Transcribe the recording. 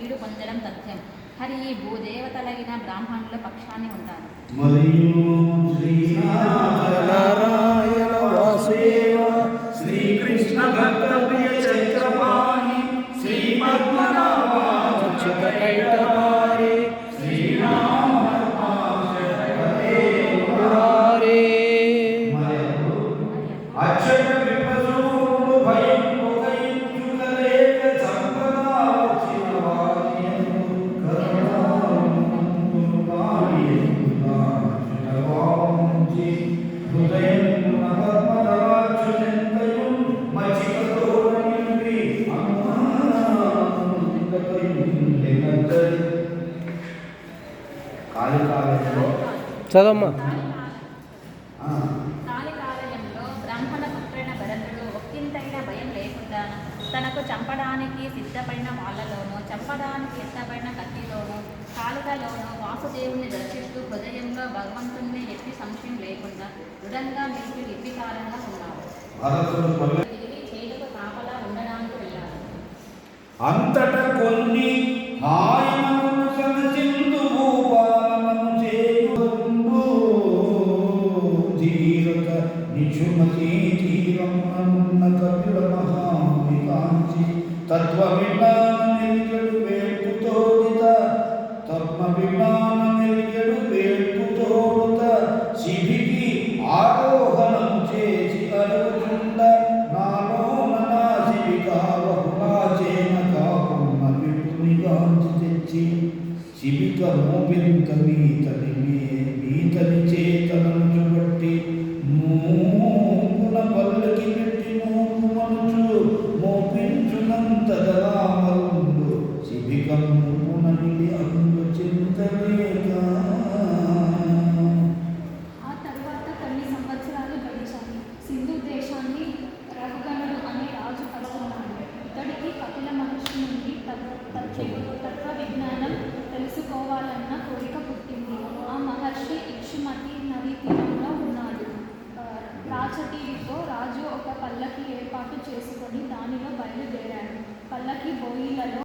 కీడు పొందడం తథ్యం. హరి ఈ భూదేవతలైన బ్రాహ్మణుల పక్షాన్ని ఉంటారు. శ్రీకృష్ణ భక్త ప్రియ చక్రపాణి శ్రీమద్మనాభారి శ్రీరామ అక్షర విపసూడు భయం ముఖయించుకలేక సంపదా వచ్చిన వారియను కరుణావాంచి హృదయం నవమదరాక్షులెంతయు మచికతోరణి కాళికాలంలో చదమ్మా. కాళికాలయంలో బ్రాహ్మణ పుత్రైన భరతుడు ఒక్కింతైన భయం లేకుండా తనకు చంపడానికి సిద్ధపడిన వాళ్ళలోనూ చంపడానికి ఎత్తబడిన కత్తిలోనూ కాళికలోనూ వాసుదేవుని దర్శిస్తూ హృదయంలో భగవంతుణ్ణి ఎట్టి సంశయం లేకుండా దృఢంగా నిలిపి నిర్వికారంగా ఉన్నారు. చేతుకు కాపలా ఉండడానికి వెళ్ళారు. అంతట కొన్ని హాయనము సమచిందు భూపాలనము చేయుండు ధీరత నిచుమతి తీరమున్న కపిల మహాముని కాంచి తత్వవిజ్ఞానమెలిగడు వేల్పుతోడిత తత్వవిజ్ఞానమెలిగడు వేల్పుతోడుత శిబికి ఆరోహణము చేసి అరుగుచుండ నాలో నా శిబికా బహుళాచేన కాకున్న విపునిగాంచి తెచ్చి శిబిక మోపింత మీతని చేతనము చుబట్టి మూపున పల్లకి పెట్టి మోపు మనుచు మోపించునంతరామరుండు శిబిక మూపున నిలి అందు చింతలేక. ఆ తరువాత కొన్ని సంవత్సరాలు గడిచాయి. సింధు దేశాన్ని రఘుగణుడు అనే రాజు పడుతున్నాడు. ఇతడికి కపిల మహర్షి నుండి తత్వ విజ్ఞానం తెలుసుకోవాలన్న కోరిక పుట్టింది. ఆ మహర్షి ఇక్షుమతి నదీ తీరంలో ఉన్నాడు. రాచటీవితో రాజు ఒక పల్లకి ఏర్పాటు చేసుకొని దానిలో బయలుదేరాడు. పల్లకి బోయిలలో